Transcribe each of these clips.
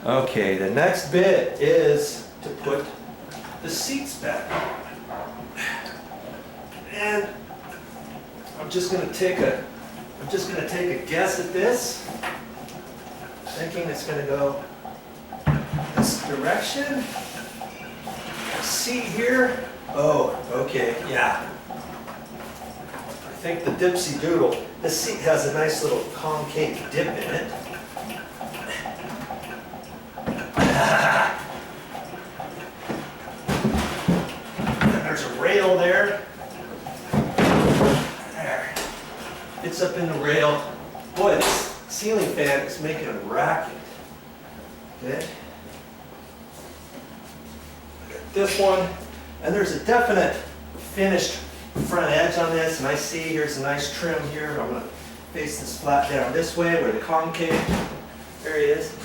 Okay, the next bit is to put the seats back. And I'm just gonna take a guess at this, thinking it's gonna go this direction. Seat here. Oh, okay, yeah. I think the dipsy doodle. This seat has a nice little concave dip in it. And there's a rail there. There. It's up in the rail. Boy, this ceiling fan is making a racket. Okay. This one, and there's a definite finished front edge on this, and I see here's a nice trim here. I'm going to face this flat down this way where the concave, there it is.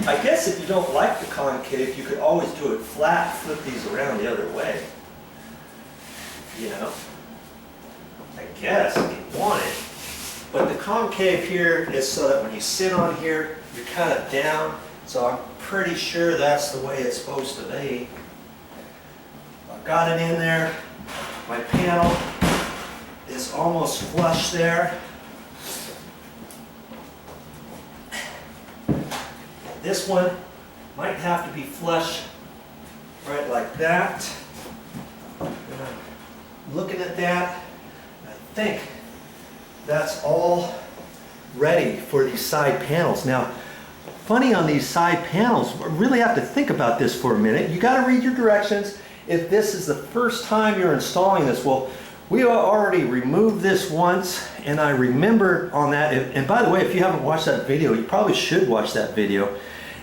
I guess if you don't like the concave, you could always do it flat, flip these around the other way. You know, I guess if you want it. But the concave here is so that when you sit on here, you're kind of down. So I'm pretty sure that's the way it's supposed to be. I've got it in there. My panel is almost flush there. This one might have to be flush right like that. Looking at that, I think that's all ready for these side panels. Now, funny on these side panels, we really have to think about this for a minute. You got to read your directions. If this is the first time you're installing this, well, we already removed this once, and I remember on that, and by the way, if you haven't watched that video, you probably should watch that video.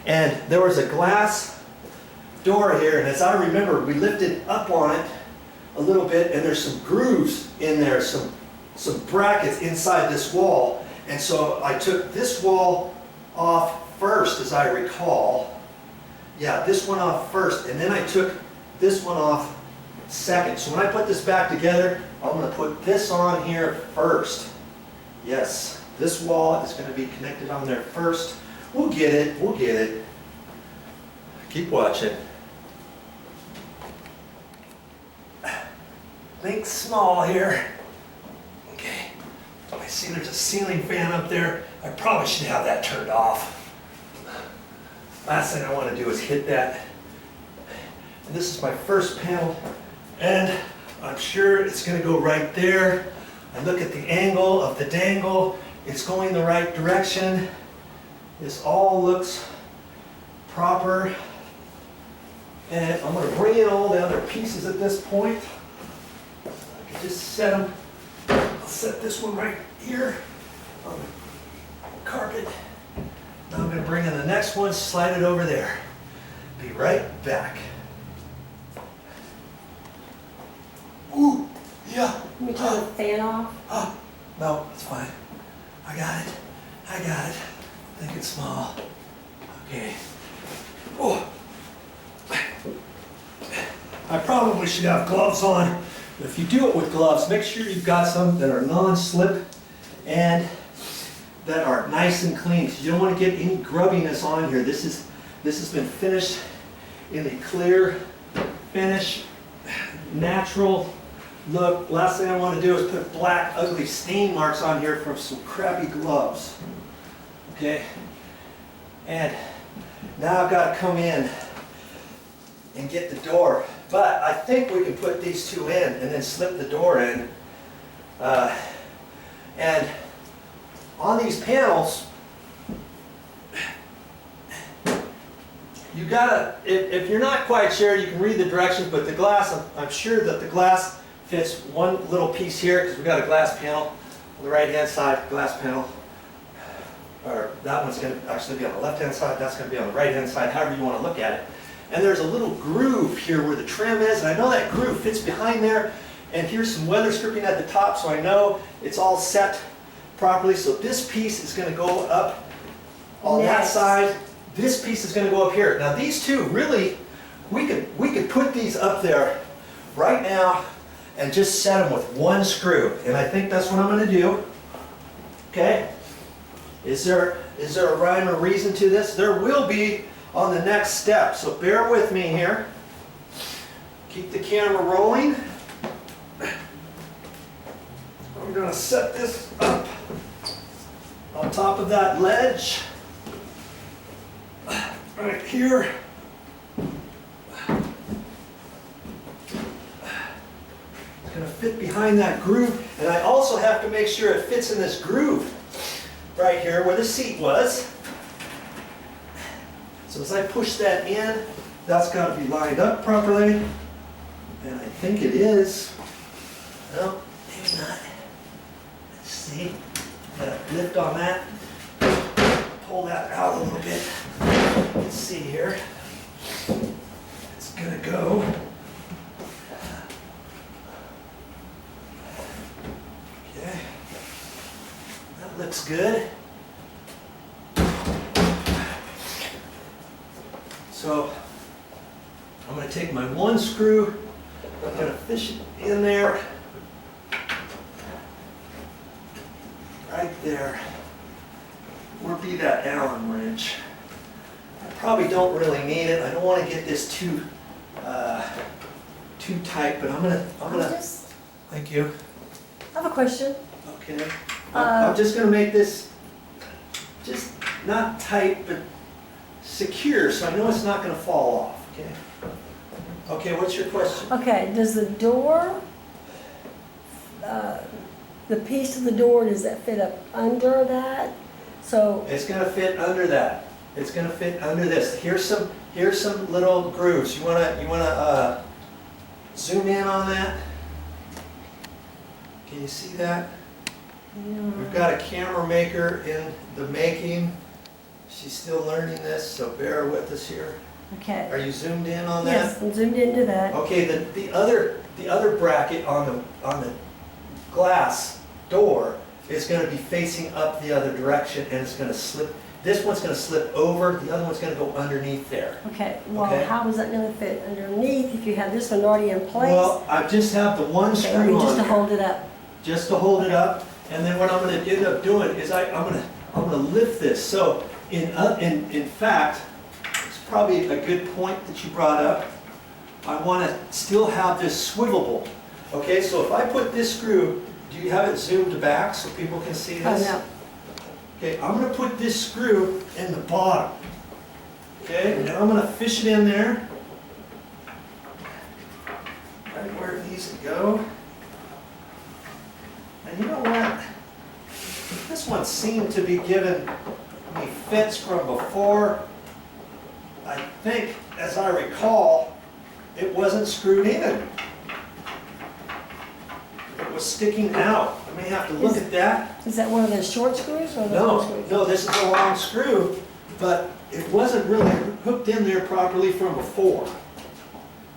And there was a glass door here, and as I remember, we lifted up on it a little bit, and there's some grooves in there, some brackets inside this wall. And so I took this wall off first, as I recall. Yeah, this one off first, and then I took this one off second. So when I put this back together, I'm going to put this on here first. Yes, this wall is going to be connected on there first. We'll get it, we'll get it. Keep watching. Think small here. Okay, I see there's a ceiling fan up there. I probably should have that turned off. Last thing I want to do is hit that. And this is my first panel, and I'm sure it's going to go right there. I look at the angle of the dangle. It's going the right direction. This all looks proper. And I'm going to bring in all the other pieces at this point. I can just set them. I'll set this one right here on the carpet. Now I'm going to bring in the next one, slide it over there. Be right back. Ooh, yeah. Can we turn the fan off? Oh, no, it's fine. I got it. I got it. I think it's small. Okay. Oh. I probably should have gloves on. But if you do it with gloves, make sure you've got some that are non-slip and that are nice and clean. So you don't want to get any grubbiness on here. This has been finished in a clear finish, natural look. Last thing I want to do is put black, ugly stain marks on here from some crappy gloves. Okay? And now I've got to come in and get the door. But I think we can put these two in and then slip the door in. And on these panels, you gotta, if you're not quite sure, you can read the directions, but the glass, I'm sure that the glass fits one little piece here, because we've got a glass panel on the right hand side, glass panel. Or that one's going to actually be on the left hand side, that's going to be on the right hand side, however you want to look at it. And there's a little groove here where the trim is, and I know that groove fits behind there, and here's some weather stripping at the top, so I know it's all set properly. So this piece is going to go up on that side. This piece is going to go up here. Now these two, really, we could put these up there right now and just set them with one screw. And I think that's what I'm going to do. Okay? Is there a rhyme or reason to this? There will be on the next step. So bear with me here. Keep the camera rolling. I'm going to set this up on top of that ledge right here. It's going to fit behind that groove, and I also have to make sure it fits in this groove right here where the seat was. So as I push that in, that's got to be lined up properly, and I think it is. No, maybe not. Let's see. Got a lift on that. Pull that out a little bit. Let's see here. It's gonna go. Okay. That looks good. So I'm going to take my one screw, I'm going to fish it in there, right there, or be that Allen wrench. I probably don't really need it. I don't want to get this too tight, but I'm gonna. Thank you. I have a question. Okay. I'm just going to make this just not tight, but secure, so I know it's not going to fall off. Okay. Okay, what's your question? Okay, does the door, the piece of the door, does that fit up under that? So, It's going to fit under that. It's going to fit under this. Here's some little grooves. You wanna zoom in on that? Can you see that? We've got a camera maker in the making. She's still learning this, so bear with us here. okay. Are you zoomed in on that? Yes, I'm zoomed into that. Okay, the other bracket on the glass door is going to be facing up the other direction, and it's going to slip. This one's going to slip over. The other one's going to go underneath there. Okay, well, Okay. how is that going to fit underneath if you have this one already in place? Well, I just have the one Okay, screw just on to there, hold it up. just to hold it up, and then what I'm going to end up doing is I'm going to lift this. So in fact, it's probably a good point that you brought up. I want to still have this swivelable. Okay, so if I put this screw, do you have it zoomed back so people can see Oh, this? no. Okay, I'm going to put this screw in the bottom. Okay, now I'm going to fish it in there. Right where it needs to go. And you know what? This one seemed to be giving me fits from before. I think, as I recall, it wasn't screwed in. It was sticking out. I may have to look at that. Is that one of those short screws or the long screws? No, this is a long screw, but it wasn't really hooked in there properly from before.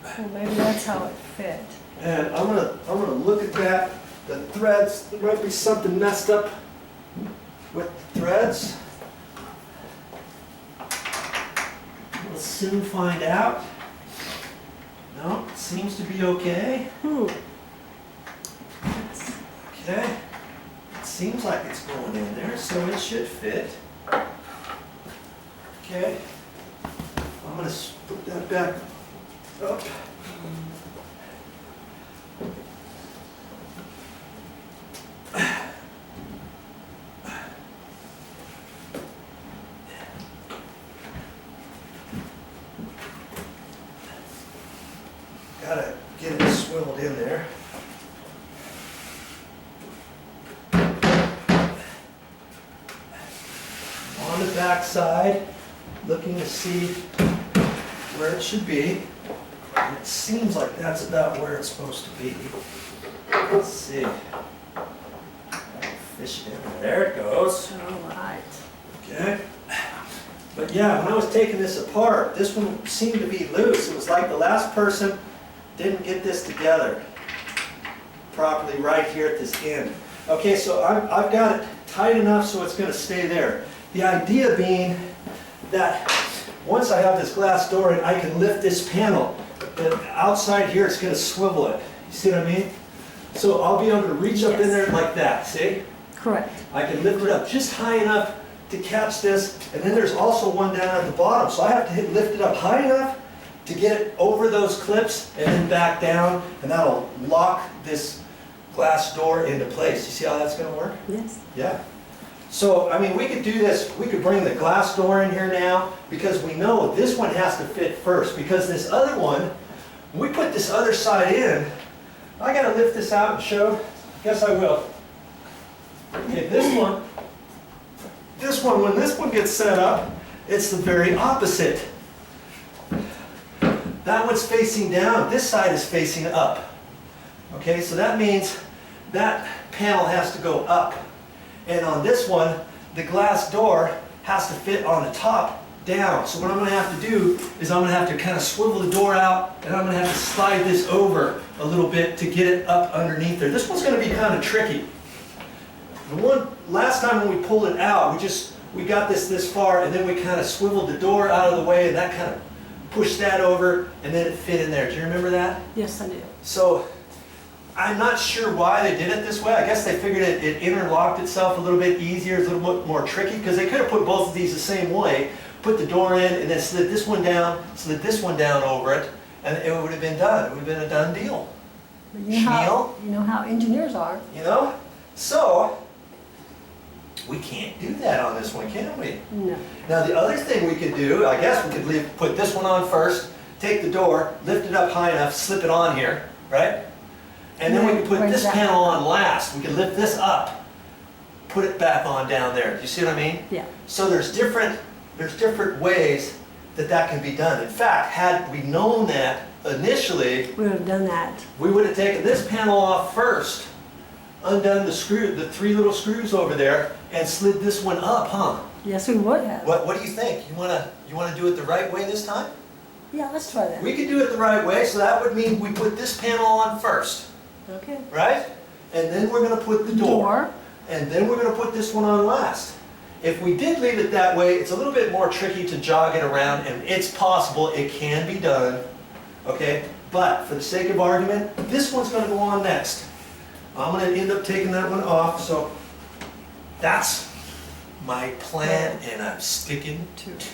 Well, maybe that's how it fit. And I'm gonna look at that. The threads, there might be something messed up with the threads. We'll soon find out. No, it seems to be okay. Okay. It seems like it's going in there, so it should fit. Okay. I'm gonna put that back up. Gotta get it swiveled in there. On the back side, looking to see where it should be. And it seems like that's about where it's supposed to be. Let's see. Fish it in there. There it goes. All right. Okay. But yeah, when I was taking this apart, this one seemed to be loose. It was like the last person didn't get this together properly right here at this end. Okay, so I've got it tight enough so it's going to stay there. The idea being that once I have this glass door and I can lift this panel, the outside here it's going to swivel it. You see what I mean? So I'll be able to reach up in there like that, see? Correct. I can lift it up just high enough to catch this, and then there's also one down at the bottom. So I have to lift it up high enough to get it over those clips and then back down, and that'll lock this glass door into place. You see how that's gonna work? Yes. Yeah. So, I mean, we could do this, we could bring the glass door in here now, because we know this one has to fit first, because this other one, when we put this other side in, I gotta lift this out and show, guess I will. Okay, this one, when this one gets set up, it's the very opposite. That one's facing down, this side is facing up. Okay, so that means that panel has to go up. And on this one, the glass door has to fit on the top down. So what I'm gonna have to do is I'm gonna have to kind of swivel the door out, and I'm gonna have to slide this over a little bit to get it up underneath there. This one's gonna be kind of tricky. The one, last time when we pulled it out, we got this far, and then we kind of swiveled the door out of the way, and that kind of pushed that over, and then it fit in there. Do you remember that? Yes, I do. So, I'm not sure why they did it this way. I guess they figured it interlocked itself a little bit easier, a little bit more tricky, because they could have put both of these the same way, put the door in, and then slid this one down over it, and it would have been done. It would have been a done deal. You know how engineers are. You know? So, we can't do that on this one, can we? No. Now, the other thing we could do, I guess we could put this one on first, take the door, lift it up high enough, slip it on here, right? And then we can put this panel on last. We can lift this up, put it back on down there. Do you see what I mean? Yeah. So there's different ways that can be done. In fact, had we known that initially, We would have done that. we would have taken this panel off first, undone the 3 little screws over there, and slid this one up, huh? Yes, we would have. What do you think? You wanna do it the right way this time? Yeah, let's try that. We could do it the right way, so that would mean we put this panel on first. Okay. Right? And then we're going to put the door. And then we're going to put this one on last. If we did leave it that way, it's a little bit more tricky to jog it around, and it's possible it can be done. Okay? But for the sake of argument, this one's going to go on next. I'm going to end up taking that one off, so that's my plan, and I'm sticking to it.